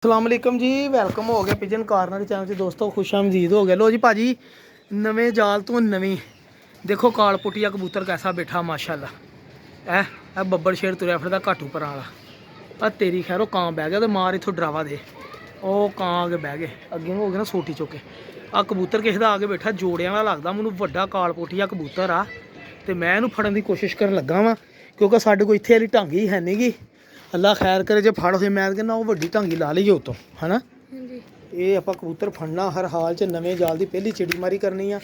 अस्सलाम वालेकुम जी, वेलकम हो गया पिजन कार्नर चैनल से दोस्तों, खुश आमदीद हो गया। लो जी भाजी, नवे जाल तो नवी देखो काल पुटिया कबूतर कैसा बैठा माशाल्लाह। ऐ बब्बर शेर तुरया फिरदा घट्ट उप्पर आला। तेरी खैर कां बह गया तो मार इत्थों डरावा दे। ਉਹ ਕਾਂ ਆ ਕੇ ਬਹਿ ਗਏ, ਅੱਗੇ ਨੂੰ ਹੋ ਗਏ ਨਾ ਸੋਟੀ ਚੁੱਕੇ। ਆ ਕਬੂਤਰ ਕਿਸੇ ਦਾ ਆ ਕੇ ਬੈਠਾ, ਜੋੜਿਆਂ ਵਾਲਾ ਲੱਗਦਾ ਮੈਨੂੰ, ਵੱਡਾ ਕਾਲ ਪੋਟੀਆ ਕਬੂਤਰ ਆ। ਤੇ ਮੈਂ ਇਹਨੂੰ ਫੜਨ ਦੀ ਕੋਸ਼ਿਸ਼ ਕਰਨ ਲੱਗਾ ਵਾਂ, ਕਿਉਂਕਿ ਸਾਡੇ ਕੋਲ ਇੱਥੇ ਵਾਲੀ ਢੰਗ ਹੀ ਹੈ ਨਹੀਂਗੀ। ਅੱਲਾ ਖੈਰ ਕਰੇ ਜੇ ਫੜ ਹੋਏ, ਮੈਂ ਕਹਿੰਦਾ ਉਹ ਵੱਡੀ ਢਾਂਗੀ ਲਾ ਲਈਏ ਉਤੋਂ, ਹੈ ਨਾ। ਇਹ ਆਪਾਂ ਕਬੂਤਰ ਫੜਨਾ ਹਰ ਹਾਲ 'ਚ, ਨਵੇਂ ਜਾਲ ਦੀ ਪਹਿਲੀ ਚਿੜੀ ਮਾਰੀ ਕਰਨੀ ਆ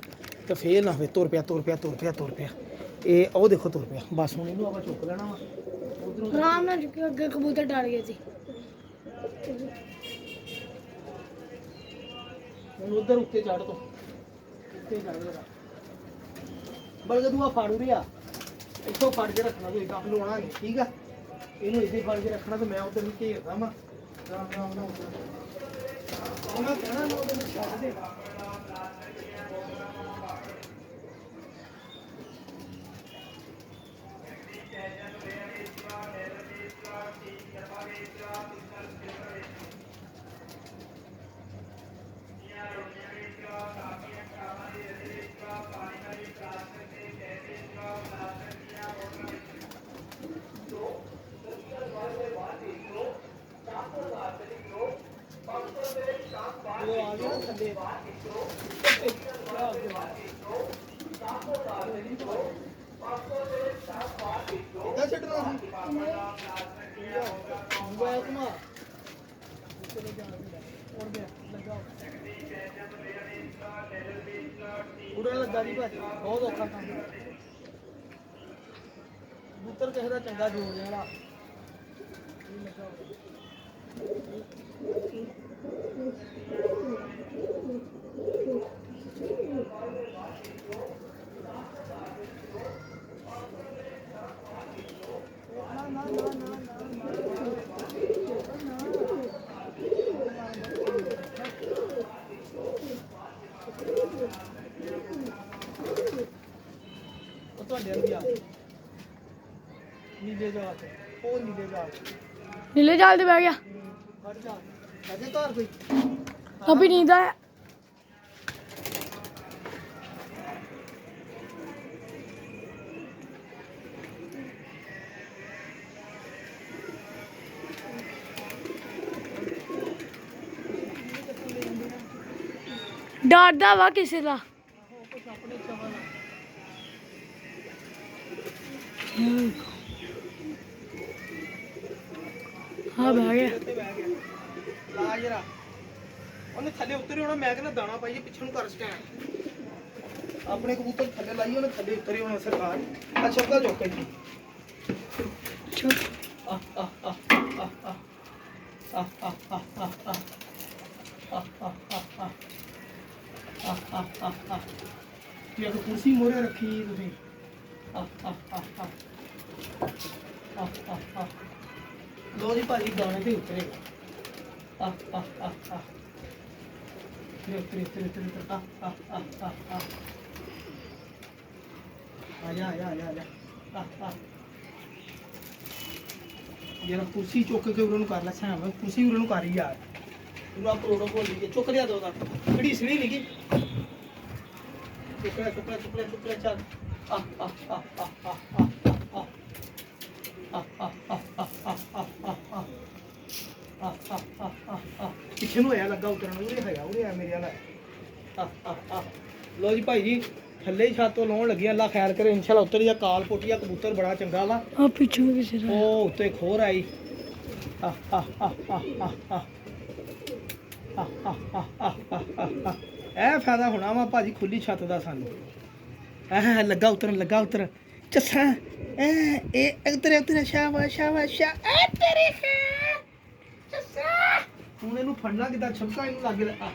ਤੇ ਫੇਲ ਨਾ ਹੋਵੇ। ਤੁਰ ਪਿਆ ਤੁਰ ਪਿਆ ਤੁਰ ਪਿਆ ਤੁਰ ਪਿਆ, ਇਹ ਉਹ ਦੇਖੋ ਤੁਰ ਪਿਆ। ਬਸ ਹੁਣ ਇਹਨੂੰ ਆਪਾਂ ਚੁੱਕ ਲੈਣਾ ਵਾ ਉਧਰੋਂ ਆਰਾਮ ਨਾਲ, ਚੁੱਕਿਆ ਅੱਗੇ ਕਬੂਤਰ ਡਰ ਗਏ ਸੀ। ਹੁਣ ਉਧਰ ਉੱਤੇ ਚੜ੍ਹ ਤੋਂ ਉੱਤੇ ਚੜ੍ਹ ਜਰਾ ਬਲਕਿ ਤੂੰ ਆ ਫਾੜੂ ਰਿਆ, ਇੱਥੋਂ ਫੜ ਕੇ ਰੱਖਣਾ, ਕੋਈ ਕੰਮ ਲਾਉਣਾ ਨਹੀਂ, ਠੀਕ ਆ। ਇਹਨੂੰ ਇੱਥੇ ਫੜ ਕੇ ਰੱਖਣਾ ਤੇ ਮੈਂ ਉਧਰ ਨੂੰ ਘੇਰਦਾ ਵਾ ਰਾਮ ਰਾਮ ਨਾਲ ਉਧਰ ਉਹਨਾਂ ਕਹਿਣਾ ਨਾ ਉਧਰ ਨੂੰ ਛੱਡ ਦੇ। वो आ गया थल्ले उड़न लगा जी भाजी, बहुत औखा काम है। कबूतर किसी का चंगा जोड़ वाला नीले जाल नीले जाल से बह गया। अभी नींद आया। डरदा वा किसी का। हाँ बह गया। ਉਹਨੇ ਥੱਲੇ ਉਤਰੇ ਹੋਣਾ, ਮੈਂ ਕਹਿੰਦਾ ਦਾਣਾ ਪਾਈਏ ਪਿੱਛੇ ਨੂੰ ਕਰ ਸਟੈਂਡ। ਆਪਣੇ ਕਬੂਤਰ ਥੱਲੇ ਲਾਈਏ, ਉਹਨੇ ਥੱਲੇ ਉਤਰੇ ਹੋਣਾ ਸਰਕਾਰ। ਆ ਛੱਕਾ ਚੁੱਕ ਕੇ ये तो कुर्सी मोरे रखी तुसीं। लो जी भाजी, दाने पे उतरे। जरा कुर्सी चुक के उन्होंने कर ला, कुर्सी उन्होंने कर ही यार। प्रोटोकॉल चुक लिया दो घड़ी सड़ी नहीं चुकड़ा चुकड़ा चुकड़ा चुकड़ा चल। पिछे ਨੂੰ ਹੋਇਆ ਲੱਗਾ ਉਤਰਨ, ਉਰੇ ਹੈਗਾ, ਉਰੇ ਆ ਮੇਰੇ ਵਾਲਾ। ਲੋ ਜੀ ਭਾਈ ਜੀ, ਥੱਲੇ ਹੀ ਛੱਤ ਤੋਂ ਲਾਉਣ ਲੱਗਿਆ। ਅੱਲਾ ਖੈਰ ਕਰੇ, ਇਨਸ਼ਾਅੱਲਾ ਉੱਤਰ ਜਾ। ਕਾਲ ਪੋਟੀਆ ਕਬੂਤਰ ਬੜਾ ਚੰਗਾ ਵਾ। ਆ ਪਿੱਛੋਂ ਕਿਸੇ ਦਾ ਉਹ ਉੱਤੇ ਖੋਰ ਆਈ। ਇਹ ਫਾਇਦਾ ਹੋਣਾ ਵਾ ਭਾਜੀ ਖੁੱਲੀ ਛੱਤ ਦਾ ਸਾਨੂੰ। ਲੱਗਾ ਉਤਰਨ, ਲੱਗਾ ਉਤਰਨ ਚੱਸਾ। ਇਹ ਉਤਰੇ ਉਤਰੇ, ਸ਼ਾਬਾਸ਼ ਸ਼ਾਬਾਸ਼ ਸ਼ਾ। ਤੇਰੇ ਹੁਣ ਇਹਨੂੰ ਫੜਨਾ ਕਿੱਦਾਂ? ਛੱਪਾ ਇਹਨੂੰ ਲੱਗ ਗਿਆ।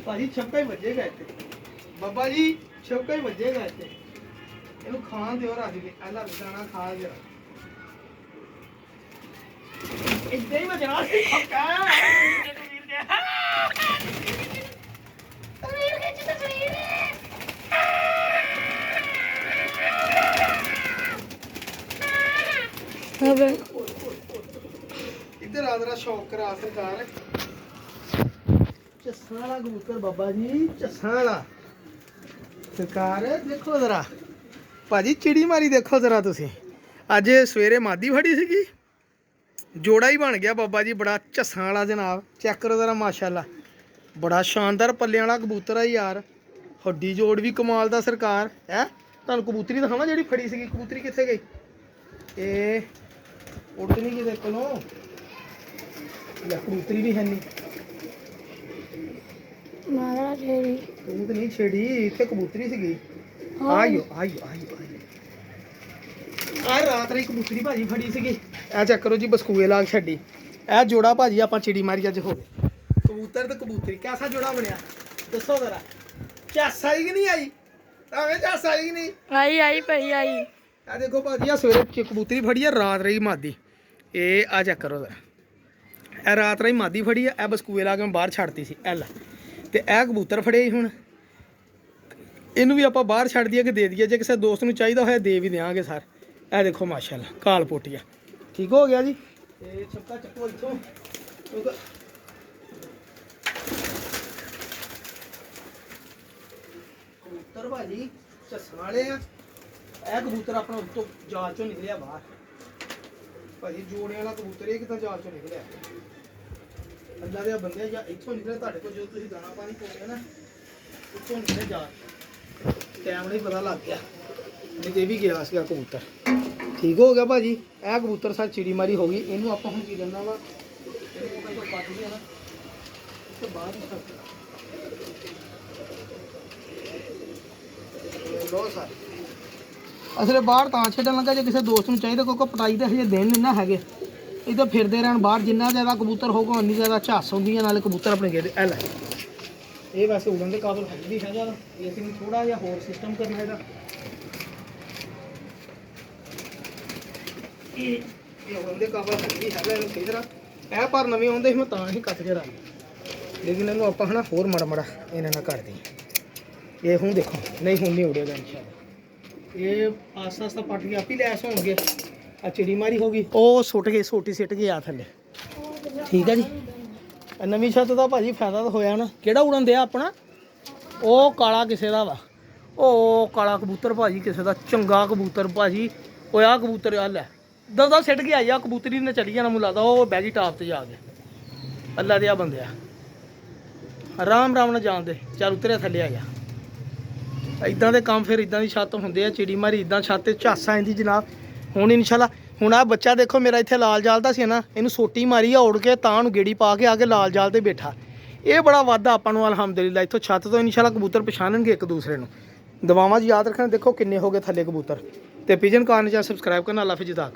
ਭਾਜੀ ਛੱਪਾ ਹੀ ਵੱਜੇਗਾ ਇੱਥੇ, ਬਾਬਾ ਜੀ ਛੱਪਾ ਹੀ ਵੱਜੇਗਾ ਇੱਥੇ। ਇਹਨੂੰ ਖਾਣ ਦਿਓ ਰੱਜ ਕੇ, ਪਹਿਲਾਂ ਦਾਣਾ ਖਾ ਗਿਆ। ਇੱਦਾਂ ਹੀ ਵੱਜਣਾ ਸੀ ਛੱਪਾ। ਤਸਵੀਰ ਖਿੱਚ, ਤਸਵੀਰ। अब इधर आ ਜਰਾ ਜਰਾ ਸ਼ੌਕ ਕਰਾ ਸਰਕਾਰ ਝੱਸਾਂ ਵਾਲਾ ਕਬੂਤਰ ਬਾਬਾ ਜੀ ਝੱਸਾਂ ਵਾਲਾ ਸਰਕਾਰ ਦੇਖੋ ਜਰਾ ਭਾਜੀ ਚਿੜੀ ਮਾਰੀ ਦੇਖੋ ਜਰਾ ਤੁਸੀਂ ਅੱਜ ਸਵੇਰੇ ਮਾਦੀ ਫੜੀ ਸੀਗੀ ਜੋੜਾ ਹੀ ਬਣ ਗਿਆ ਬਾਬਾ ਜੀ ਬੜਾ ਝੱਸਾਂ ਵਾਲਾ ਜਨਾਬ ਚੈੱਕ ਕਰੋ ਜਰਾ ਮਾਸ਼ਾਅੱਲਾ ਬੜਾ ਸ਼ਾਨਦਾਰ ਪੱਲਿਆਂ ਵਾਲਾ ਕਬੂਤਰ ਆ ਯਾਰ ਹੱਡੀ ਜੋੜ ਵੀ ਕਮਾਲ ਦਾ ਸਰਕਾਰ ਹੈ ਤੁਹਾਨੂੰ ਕਬੂਤਰੀ ਦਿਖਾਵਾਂ ਜਿਹੜੀ ਫੜੀ ਸੀਗੀ ਕਬੂਤਰੀ ਕਿੱਥੇ ਗਈ ਇਹ ਉੱਡ ਨਹੀਂ ਕਿਤੇ ਕੋਲੋਂ ਲੈ ਕਬੂਤਰੀ ਵੀ ਹੈ ਨਹੀਂ ਮਾਰਾ ਛੇੜੀ ਤੂੰ ਤਾਂ ਨਹੀਂ ਛੇੜੀ ਇੱਥੇ ਕਬੂਤਰੀ ਸੀਗੀ ਆਇਓ ਆਇਓ ਆਇਓ ਆ ਰਾਤ ਰਹੀ ਕਬੂਤਰੀ ਭਾਜੀ ਫੜੀ ਸੀਗੀ ਇਹ ਚੈੱਕ ਕਰੋ ਜੀ ਬਸਕੂਏ ਲਾਗ ਛੱਡੀ ਇਹ ਜੋੜਾ ਭਾਜੀ ਆਪਾਂ ਚਿੜੀ ਮਾਰੀ ਅੱਜ ਹੋ ਗਏ ਕਬੂਤਰ ਤੇ ਕਬੂਤਰੀ ਕਿਹਦਾ ਜੋੜਾ ਬਣਿਆ ਦੱਸੋ ਜ਼ਰਾ ਝੱਸ ਆਈ ਕਿ ਨਹੀਂ ਆਈ ਆਵੇਂ ਝੱਸ ਆਈ ਕਿ ਨਹੀਂ ਆਈ ਭਈ ਆਈ ਆ ਦੇਖੋ ਭਾਜੀ ਆ ਸਵੇਰੇ ਕਬੂਤਰੀ ਫੜੀ ਆ ਰਾਤ ਰਹੀ ਮਾਦੀ ਇਹ ਆ ਚੈੱਕ ਕਰੋ ਜ਼ਰਾ ਇਹ ਰਾਤ ਰਹੀ ਮਾਦੀ ਫੜੀ ਆ ਇਹ ਬਸਕੂਏ ਲਾ ਕੇ ਮੈਂ ਬਾਹਰ ਛੱਡਤੀ ਸੀ ਐਲ ਤੇ ਇਹ ਕਬੂਤਰ ਫੜੇ ਸੀ ਹੁਣ ਇਹਨੂੰ ਵੀ ਆਪਾਂ ਬਾਹਰ ਛੱਡ ਦਈਏ ਕਿ ਦੇ ਦਈਏ ਜੇ ਕਿਸੇ ਦੋਸਤ ਨੂੰ ਚਾਹੀਦਾ ਹੋਇਆ ਦੇ ਵੀ ਦਿਆਂਗੇ ਸਰ ਇਹ ਦੇਖੋ ਮਾਸ਼ਾਅੱਲਾ ਕਾਲ ਪੋਟੀਆ ਠੀਕ ਹੋ ਗਿਆ ਜੀ ਤੇ ਛੱਕਾ ਚੱਕੋ ਇੱਥੋਂ ਕਬੂਤਰ ਭਾਜੀ ਝੱਸਣ ਵਾਲੇ ਆ ਇਹ ਕਬੂਤਰ ਆਪਣਾ ਉੱਤੋਂ ਜਾਲ ਚੋਂ ਨਿਕਲਿਆ ਬਾਹਰ ਭਾਜੀ ਜੋੜੇ ਵਾਲਾ ਕਬੂਤਰ ਇਹ ਕਿੱਦਾਂ ਜਾਲ ਚੋਂ ਨਿਕਲਿਆ ਅੱਲਾ ਦੇ ਬੰਦੇ ਜਾਂ ਇੱਥੋਂ ਨਿਕਲੇ ਤੁਹਾਡੇ ਕੋਲ ਜਦੋਂ ਤੁਸੀਂ ਦਾਣਾ ਪਾਣੀ ਪਾਉਂਦੇ ਨਾ ਉੱਥੋਂ ਨਿਕਲੇ ਜਾਲ ਟਾਈਮ ਨਹੀਂ ਪਤਾ ਲੱਗ ਗਿਆ ਨਹੀਂ ਤੇ ਵੀ ਗਿਆ ਸੀਗਾ ਕਬੂਤਰ ਠੀਕ ਹੋ ਗਿਆ ਭਾਜੀ ਇਹ ਕਬੂਤਰ ਸਾਡੀ ਚਿੜੀ ਮਾਰੀ ਹੋ ਗਈ ਇਹਨੂੰ ਆਪਾਂ ਹੁਣ ਕੀ ਕਰਨਾ ਵਾ ਇਹਨੂੰ ਕੋਈ ਪੱਟ ਲਿਆ ਨਾ ਤੇ ਬਾਅਦ ਵਿੱਚ ਲੋ ਸਰ ਅਸਲੇ ਬਾਹਰ ਤਾਂ ਛੱਡਣ ਲੱਗਾ ਜੇ ਕਿਸੇ ਦੋਸਤ ਨੂੰ ਚਾਹੀਦਾ ਕੋਈ ਪਟਾਈ ਦੇ ਹਜੇ ਦਿਨ ਨਹੀਂ ਨਾ ਹੈਗੇ ਇਹ ਤਾਂ ਫਿਰਦੇ ਰਹਿਣ ਬਾਹਰ ਜਿੰਨਾ ਜ਼ਿਆਦਾ ਕਬੂਤਰ ਹੋਊਗਾ ਉਨੀ ਜ਼ਿਆਦਾ ਝੱਸ ਹੁੰਦੀ ਹੈ ਨਾਲੇ ਕਬੂਤਰ ਆਪਣੇ ਗੇੜੇ ਐ ਲੈ ਇਹ ਵੈਸੇ ਉਡਣ ਦੇ ਕਾਬਲ ਹੈ ਵੀ ਹੈਗਾ ਇਹ ਅਸੀਂ ਥੋੜਾ ਜਿਹਾ ਹੋਰ ਸਿਸਟਮ ਕਰਨਾ ਇਹਦਾ ਇਹ ਉਡਣ ਦੇ ਕਾਬਲ ਹੈ ਵੀ ਹੈਗਾ ਇਹਨੂੰ ਸਹੀ ਤਰ੍ਹਾਂ ਇਹ ਪਰ ਨਵੇਂ ਆਉਂਦੇ ਸੀ ਮੈਂ ਤਾਂ ਹੀ ਕੱਟ ਕੇ ਰੱਖ ਲੇਕਿਨ ਇਹਨੂੰ ਆਪਾਂ ਹਨਾ ਹੋਰ ਮੜਾ ਇਹਨਾਂ ਨਾਲ ਕਰ ਦਈਏ ਇਹ ਹੁਣ ਦੇਖੋ ਨਹੀਂ ਹੁਣ ਨਹੀਂ ਉੜੇਗਾ ਇਨਸ਼ਾਅੱਲਾ ਇਹ ਆਸਤਾ ਆਸਤਾ ਪੱਟ ਕੇ ਆਪੀ ਲੈਸ ਹੋਣਗੇ ਆ ਚਿੜੀ ਮਾਰੀ ਹੋ ਗਈ ਉਹ ਸੁੱਟ ਗਈ ਸੋਟੀ ਸਿੱਟ ਗਈ ਆ ਥੱਲੇ ਠੀਕ ਹੈ ਜੀ ਨਵੀਂ ਛੱਤ ਦਾ ਭਾਜੀ ਫਾਇਦਾ ਤਾਂ ਹੋਇਆ ਨਾ ਕਿਹੜਾ ਉੜਨ ਦਿਆ ਆਪਣਾ ਉਹ ਕਾਲਾ ਕਿਸੇ ਦਾ ਵਾ ਉਹ ਕਾਲਾ ਕਬੂਤਰ ਭਾਜੀ ਕਿਸੇ ਦਾ ਚੰਗਾ ਕਬੂਤਰ ਭਾਜੀ ਉਹ ਆ ਕਬੂਤਰ ਆ ਲੈ ਦਦਾ ਸਿੱਟ ਕੇ ਆਈ ਆ ਕਬੂਤਰੀ ਨੇ ਚਲੀ ਜਾਣਾ ਮੈਨੂੰ ਲੱਗਦਾ ਉਹ ਬੈਗੀ ਟਾਪ ਤੇ ਜਾ ਕੇ ਅੱਲਾ ਦੇ ਆ ਬੰਦਿਆ ਆਰਾਮ ਨਾਲ ਜਾਣਦੇ ਚੱਲ ਉਤਰਿਆ ਥੱਲੇ ਆ ਗਿਆ ਇਦਾਂ ਦੇ ਕੰਮ ਫਿਰ ਇਦਾਂ ਦੀ ਛੱਤ ਹੁੰਦੇ ਆ ਚਿੜੀ ਮਾਰੀ ਇਦਾਂ ਛੱਤ ਤੇ ਝਾਸਾਂ ਆਂਦੀ ਜਨਾਬ ਹੁਣ ਇਨਸ਼ਾਅੱਲਾ ਹੁਣ ਆ ਬੱਚਾ ਦੇਖੋ ਮੇਰਾ ਇੱਥੇ ਲਾਲ ਜਾਲ ਦਾ ਸੀ ਨਾ ਇਹਨੂੰ ਸੋਟੀ ਮਾਰੀ ਆ ਉੜ ਕੇ ਤਾਂ ਉਹਨੂੰ ਗੇੜੀ ਪਾ ਕੇ ਆ ਕੇ ਲਾਲ ਜਾਲ ਤੇ ਬੈਠਾ ਇਹ ਬੜਾ ਵਾਧਾ ਆਪਾਂ ਨੂੰ ਅਲਹਮਦੁਲਿਲਾ ਇੱਥੋਂ ਛੱਤ ਤੋਂ ਇਨਸ਼ਾਅੱਲਾ ਕਬੂਤਰ ਪਛਾਣਨਗੇ ਇੱਕ ਦੂਸਰੇ ਨੂੰ ਦਵਾਵਾਂ 'ਚ ਯਾਦ ਰੱਖਣਾ ਦੇਖੋ ਕਿੰਨੇ ਹੋ ਗਏ ਥੱਲੇ ਕਬੂਤਰ ਤੇ ਪਿਜਨ ਕਾਰਨ ਜਾਂ ਸਬਸਕ੍ਰਾਈਬ ਕਰਨਾ ਅੱਲਾ ਹਾਫਿਜ਼।